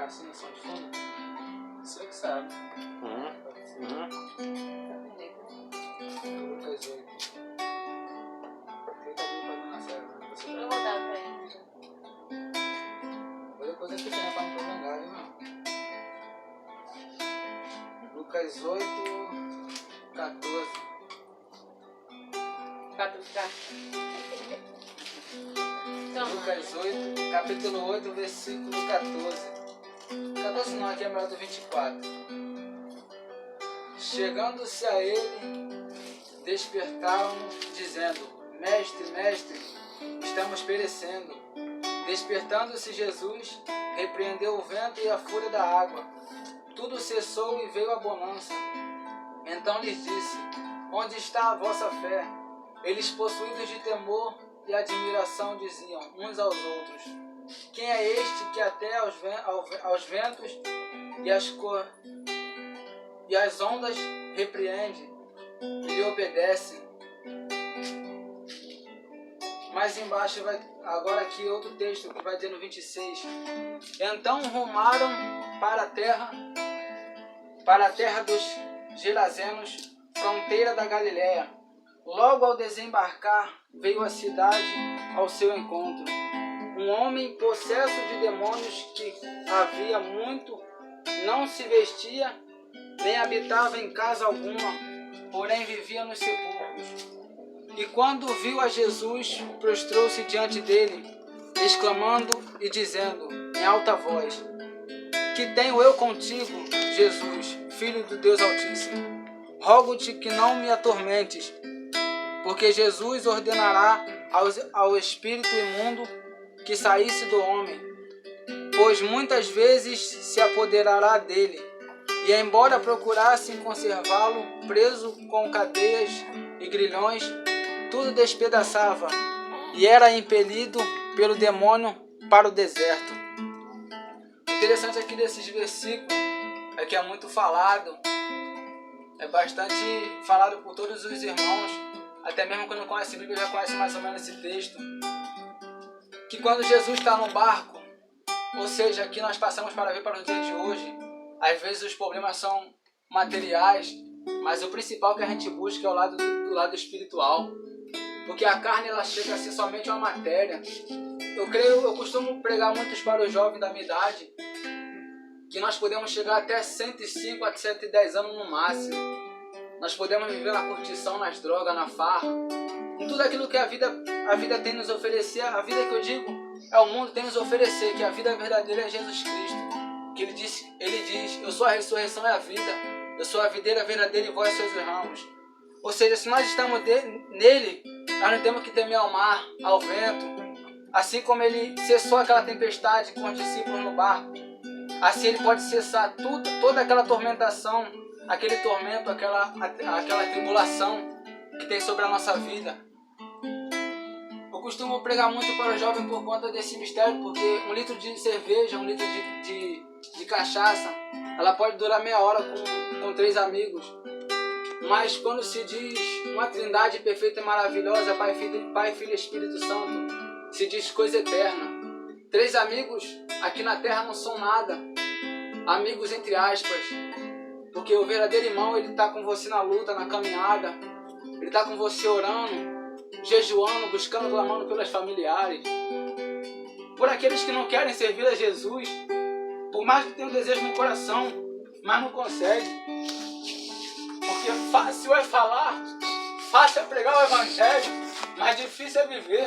assim, som de fundo? Você que sabe. Lucas 8. Ele tá fazendo a série, né? Você Eu vou dar pra ele. depois aqui tem pra não prolongar, não. Lucas 8, 14. Pra tu ficar. Então, Lucas 8, capítulo 8, versículo 14. 14 não, aqui é melhor do 24. Chegando-se a ele, despertaram-no, dizendo: Mestre, mestre, estamos perecendo. Despertando-se Jesus, repreendeu o vento e a fúria da água. Tudo cessou e veio a bonança. Então lhes disse: Onde está a vossa fé? Eles, possuídos de temor e admiração, diziam uns aos outros: Quem é este que até aos ventos e as ondas repreende e lhe obedece? Mais embaixo vai agora aqui outro texto que vai dizer no 26. Então rumaram para a terra dos Gerazenos, fronteira da Galiléia. Logo ao desembarcar, veio a cidade ao seu encontro. Um homem possesso de demônios que havia muito não se vestia, nem habitava em casa alguma, porém vivia nos sepulcros. E quando viu a Jesus, prostrou-se diante dele, exclamando e dizendo em alta voz: Que tenho eu contigo, Jesus, Filho do Deus Altíssimo? Rogo-te que não me atormentes. Porque Jesus ordenará ao espírito imundo que saísse do homem, pois muitas vezes se apoderará dele, e embora procurassem conservá-lo preso com cadeias e grilhões, tudo despedaçava, e era impelido pelo demônio para o deserto. O interessante aqui desses versículos é que é muito falado, é bastante falado por todos os irmãos, até mesmo quando não conhece a Bíblia já conhece mais ou menos esse texto, que quando Jesus está no barco, ou seja, aqui nós passamos para ver para o dia de hoje, às vezes os problemas são materiais, mas o principal que a gente busca é o lado do lado espiritual, porque a carne ela chega a ser somente uma matéria. Eu costumo pregar muito para os jovens da minha idade, que nós podemos chegar até 105 a 110 anos no máximo. Nós podemos viver na curtição, nas drogas, na farra, em tudo aquilo que a vida tem nos oferecer. A vida que eu digo é o mundo tem nos oferecer, que a vida verdadeira é Jesus Cristo. Que ele diz, eu sou a ressurreição e a vida, eu sou a videira verdadeira e vós sois os ramos. Ou seja, se nós estamos nele, nós não temos que temer ao mar, ao vento. Assim como ele cessou aquela tempestade com os discípulos no barco, assim ele pode cessar toda aquela tormentação, aquele tormento, aquela tribulação que tem sobre a nossa vida. Eu costumo pregar muito para o jovem por conta desse mistério, porque 1 litro de cerveja, 1 litro de cachaça, ela pode durar meia hora com 3 amigos. Mas quando se diz uma trindade perfeita e maravilhosa, Pai, Filho e Espírito Santo, se diz coisa eterna. 3 amigos aqui na terra não são nada. Amigos entre aspas. Porque o verdadeiro irmão, ele está com você na luta, na caminhada. Ele está com você orando, jejuando, buscando, clamando pelas familiares. Por aqueles que não querem servir a Jesus. Por mais que tenham desejo no coração, mas não conseguem. Porque fácil é falar, fácil é pregar o evangelho, mas difícil é viver.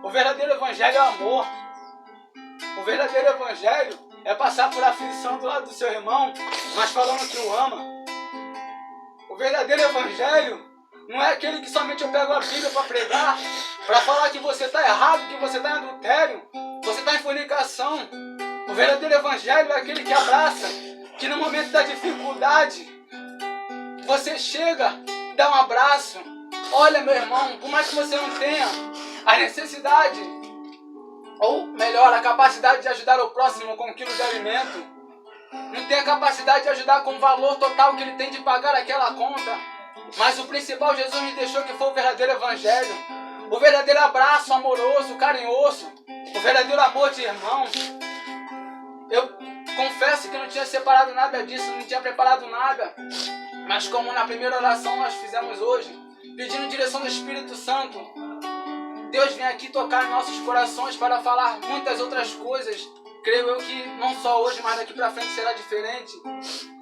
O verdadeiro evangelho é amor. O verdadeiro evangelho é passar por aflição do lado do seu irmão, mas falando que o ama. O verdadeiro evangelho não é aquele que somente eu pego a Bíblia para pregar, para falar que você está errado, que você está em adultério, você está em fornicação. O verdadeiro evangelho é aquele que abraça, que no momento da dificuldade, você chega, dá um abraço. Olha, meu irmão, por mais que você não tenha a necessidade, ou melhor, a capacidade de ajudar o próximo com 1 quilo de alimento, não tem a capacidade de ajudar com o valor total que ele tem de pagar aquela conta, mas o principal Jesus me deixou que foi o verdadeiro evangelho, o verdadeiro abraço amoroso, carinhoso, o verdadeiro amor de irmão. Confesso que não tinha separado nada disso, não tinha preparado nada. Mas como na primeira oração nós fizemos hoje, pedindo direção do Espírito Santo, Deus vem aqui tocar em nossos corações para falar muitas outras coisas. Creio eu que não só hoje, mas daqui para frente será diferente.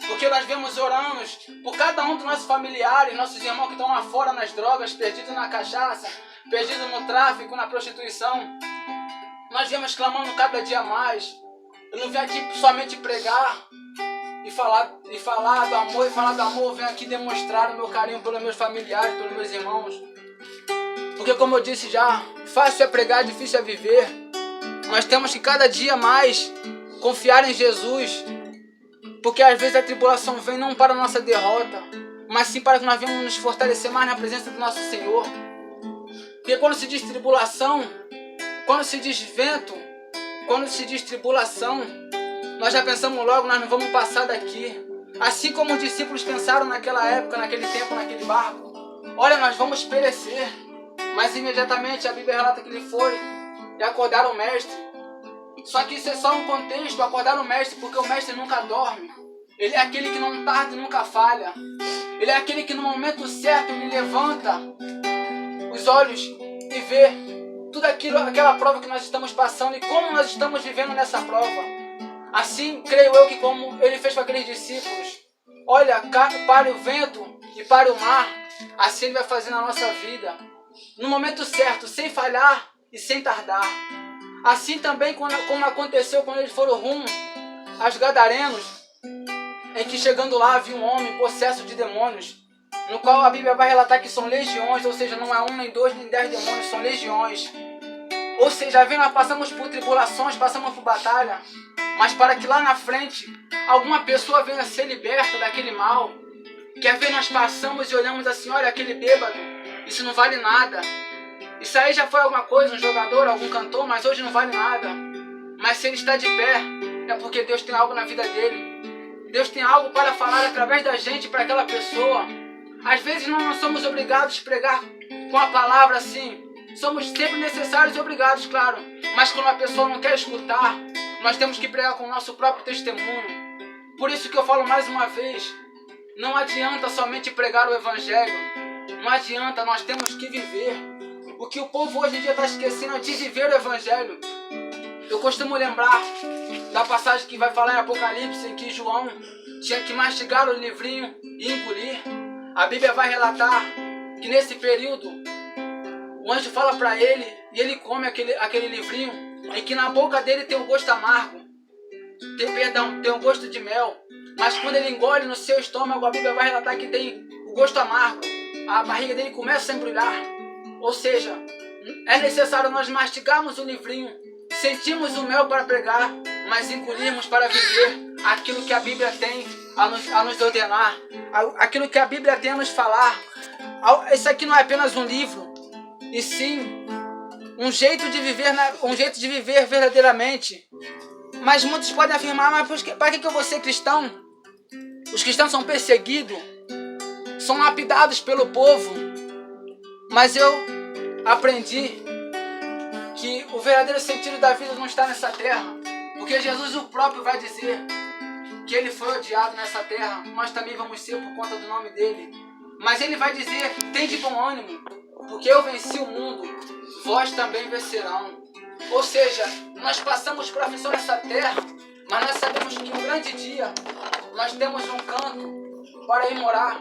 Porque nós vemos orando por cada um dos nossos familiares, nossos irmãos que estão lá fora nas drogas, perdidos na cachaça, perdidos no tráfico, na prostituição. Nós vemos clamando cada dia mais. Eu não vim aqui somente pregar e falar do amor e falar do amor. Eu venho aqui demonstrar o meu carinho pelos meus familiares, pelos meus irmãos. Porque como eu disse já, fácil é pregar, difícil é viver. Nós temos que cada dia mais confiar em Jesus. Porque às vezes a tribulação vem não para a nossa derrota, mas sim para que nós venhamos nos fortalecer mais na presença do nosso Senhor. Porque quando se diz tribulação, quando se diz vento, quando se diz tribulação, nós já pensamos logo, nós não vamos passar daqui. Assim como os discípulos pensaram naquela época, naquele tempo, naquele barco. Olha, nós vamos perecer. Mas imediatamente a Bíblia relata que ele foi e acordaram o mestre. Só que isso é só um contexto, acordar o mestre, porque o mestre nunca dorme. Ele é aquele que não tarda e nunca falha. Ele é aquele que no momento certo ele levanta os olhos e vê tudo aquilo, aquela prova que nós estamos passando e como nós estamos vivendo nessa prova. Assim, creio eu que como ele fez com aqueles discípulos, olha, pare o vento e pare o mar, assim ele vai fazer na nossa vida. No momento certo, sem falhar e sem tardar. Assim também como aconteceu quando eles foram rumo aos Gadarenos, em que chegando lá havia um homem possesso de demônios, no qual a Bíblia vai relatar que são legiões, ou seja, não é um, nem dois, nem 10 demônios, são legiões. Ou seja, nós passamos por tribulações, passamos por batalha, mas para que lá na frente alguma pessoa venha ser liberta daquele mal. Quer ver, nós passamos e olhamos assim, olha, aquele bêbado, isso não vale nada. Isso aí já foi alguma coisa, um jogador, algum cantor, mas hoje não vale nada. Mas se ele está de pé, é porque Deus tem algo na vida dele. Deus tem algo para falar através da gente para aquela pessoa. Às vezes nós não somos obrigados a pregar com a palavra assim. Somos sempre necessários e obrigados, claro. Mas quando a pessoa não quer escutar, nós temos que pregar com o nosso próprio testemunho. Por isso que eu falo mais uma vez, não adianta somente pregar o Evangelho. Não adianta, nós temos que viver. O que o povo hoje em dia está esquecendo é de viver o Evangelho. Eu costumo lembrar da passagem que vai falar em Apocalipse, em que João tinha que mastigar o livrinho e engolir. A Bíblia vai relatar que nesse período o anjo fala para ele e ele come aquele livrinho, em que na boca dele tem um gosto amargo, tem um gosto de mel. Mas quando ele engole no seu estômago, a Bíblia vai relatar que tem o gosto amargo. A barriga dele começa a embrulhar. Ou seja, é necessário nós mastigarmos o livrinho, sentirmos o mel para pregar, mas engolirmos para viver aquilo que a Bíblia tem a nos ordenar, aquilo que a Bíblia tem a nos falar. Isso aqui não é apenas um livro, e sim um jeito de viver verdadeiramente. Mas muitos podem afirmar, mas para que eu vou ser cristão? Os cristãos são perseguidos, são lapidados pelo povo. Mas eu aprendi que o verdadeiro sentido da vida não está nessa terra. Porque Jesus o próprio vai dizer que ele foi odiado nessa terra. Nós também vamos ser por conta do nome dele. Mas ele vai dizer, tem de bom ânimo, porque eu venci o mundo, vós também vencerão. Ou seja, nós passamos por aflição nessa terra, mas nós sabemos que um grande dia nós temos um canto para ir morar.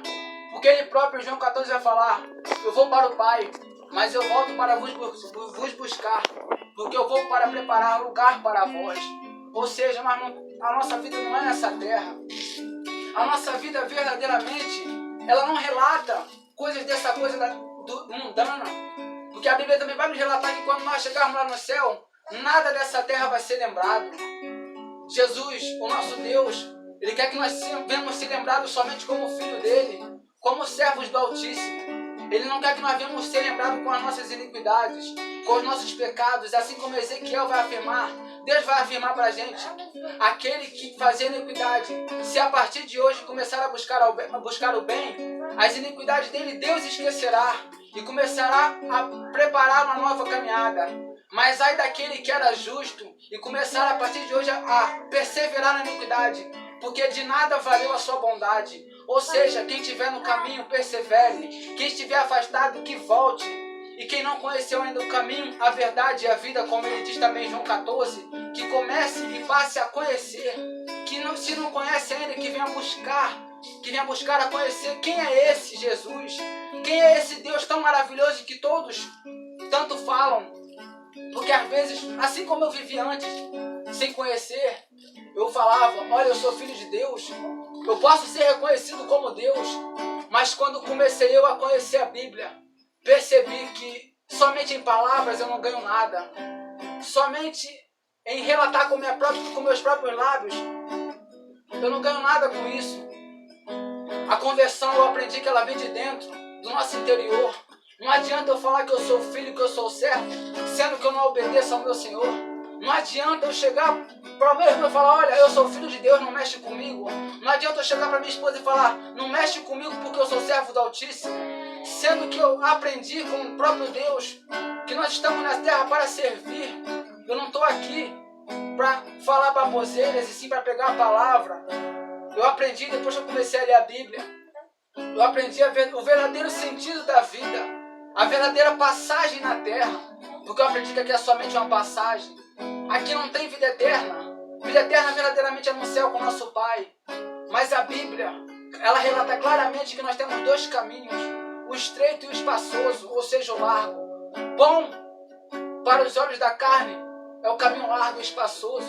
Porque ele próprio, em João 14, vai falar, eu vou para o Pai, mas eu volto para vos buscar, porque eu vou para preparar lugar para vós. Ou seja, mas a nossa vida não é nessa terra. A nossa vida verdadeiramente, ela não relata coisas dessa coisa mundana. Porque a Bíblia também vai nos relatar que quando nós chegarmos lá no céu, nada dessa terra vai ser lembrado. Jesus, o nosso Deus, ele quer que nós venhamos ser lembrados somente como filho dele, como servos do Altíssimo. Ele não quer que nós venhamos ser lembrados com as nossas iniquidades, com os nossos pecados, assim como Ezequiel vai afirmar. Deus vai afirmar para a gente, aquele que fazia iniquidade, se a partir de hoje começar a buscar o bem, as iniquidades dele Deus esquecerá e começará a preparar uma nova caminhada. Mas ai daquele que era justo e começar a partir de hoje a perseverar na iniquidade, porque de nada valeu a sua bondade. Ou seja, quem estiver no caminho, persevere. Quem estiver afastado, que volte. E quem não conheceu ainda o caminho, a verdade e a vida, como ele diz também em João 14, que comece e passe a conhecer. Que não, se não conhece ainda, que venha buscar a conhecer quem é esse Jesus. Quem é esse Deus tão maravilhoso que todos tanto falam. Porque às vezes, assim como eu vivia antes, sem conhecer, eu falava, olha, eu sou filho de Deus, eu posso ser reconhecido como Deus. Mas quando comecei eu a conhecer a Bíblia, percebi que somente em palavras eu não ganho nada. Somente em relatar com meus próprios lábios, eu não ganho nada com isso. A conversão eu aprendi que ela vem de dentro, do nosso interior. Não adianta eu falar que eu sou filho, que eu sou servo, sendo que eu não obedeço ao meu Senhor. Não adianta eu chegar para o meu irmão e falar, olha, eu sou filho de Deus, não mexe comigo. Não adianta eu chegar para minha esposa e falar, não mexe comigo porque eu sou servo do Altíssimo. Sendo que eu aprendi com o próprio Deus que nós estamos na terra para servir. Eu não estou aqui para falar baboseiras e sim para pegar a palavra. Eu aprendi depois que eu comecei a ler a Bíblia. Eu aprendi o verdadeiro sentido da vida. A verdadeira passagem na terra. Porque eu aprendi que aqui é somente uma passagem. Aqui não tem vida eterna. Vida eterna verdadeiramente é no céu com nosso Pai. Mas a Bíblia, ela relata claramente que nós temos dois caminhos. O estreito e o espaçoso, ou seja, o largo. Bom para os olhos da carne é o caminho largo e espaçoso.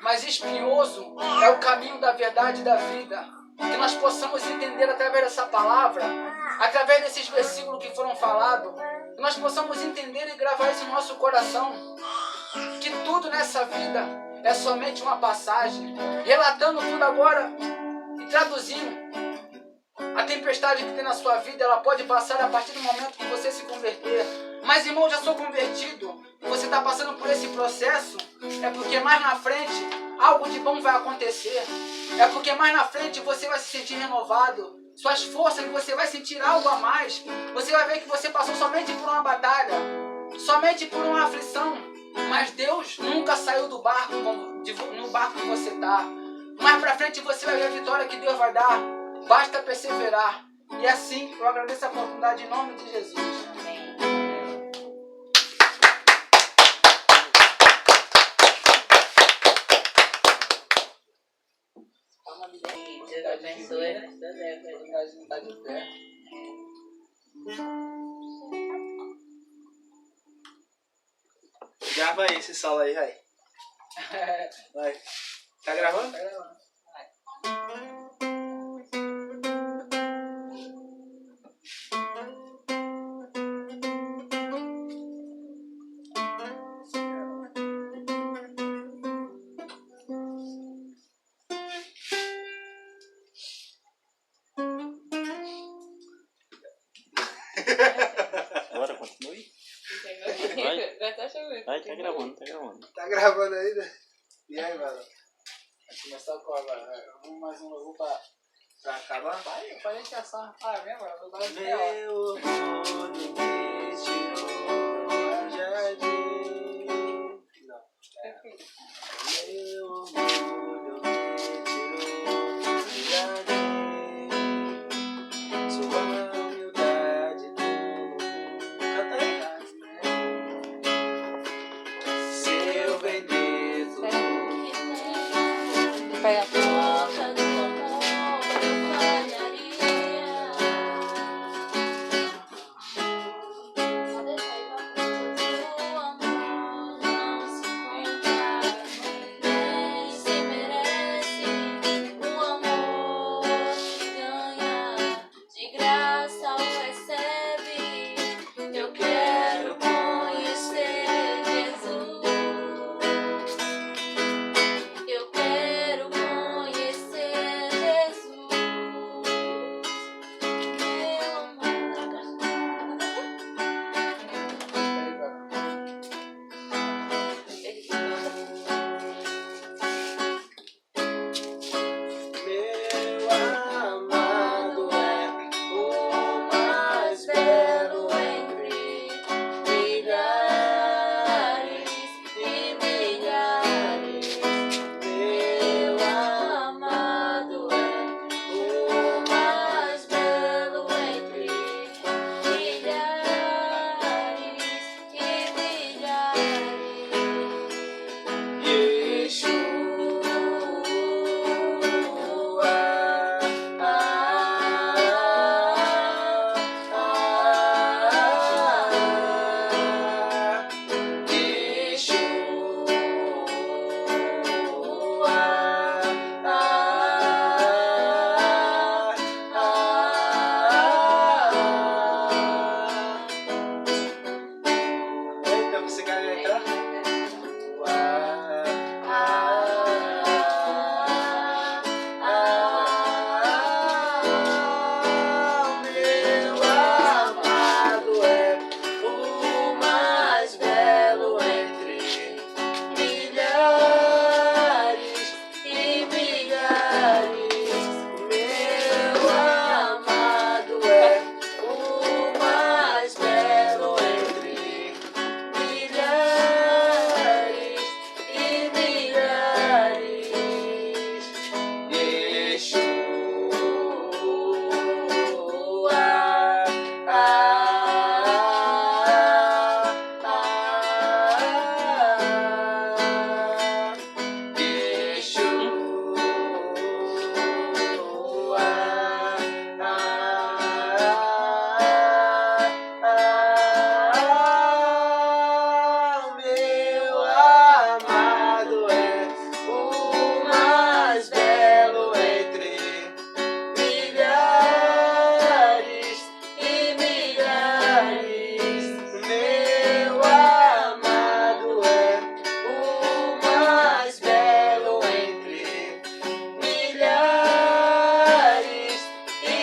Mas espinhoso é o caminho da verdade e da vida. Que nós possamos entender através dessa palavra, através desses versículos que foram falados, que nós possamos entender e gravar isso no nosso coração. Que tudo nessa vida é somente uma passagem. Relatando tudo agora e traduzindo. A tempestade que tem na sua vida, ela pode passar a partir do momento que você se converter. Mas, irmão, eu já sou convertido. Você está passando por esse processo, é porque mais na frente algo de bom vai acontecer. É porque mais na frente você vai se sentir renovado. Suas forças, você vai sentir algo a mais. Você vai ver que você passou somente por uma batalha, somente por uma aflição. Mas Deus nunca saiu do barco, no barco que você está. Mais pra frente você vai ver a vitória que Deus vai dar. Basta perseverar. E assim eu agradeço a oportunidade em nome de Jesus. Amém. Deus abençoe. Deus Está de pé. Grava aí esse solo aí, vai. Vai. Tá gravando? Tá gravando. Agora continue. Vai, tá gravando, tá gravando. Tá gravando ainda? E aí, mano? Vai começar com agora. Vamos mais um novo pra acabar? Vai, eu falei que é só. Ah, é mesmo? Eu vou dar de Meu orgulho me tirou do jardim. Não. Meu orgulho me tirou do jardim. Sua humildade nunca tá. Seu bendito. Pega.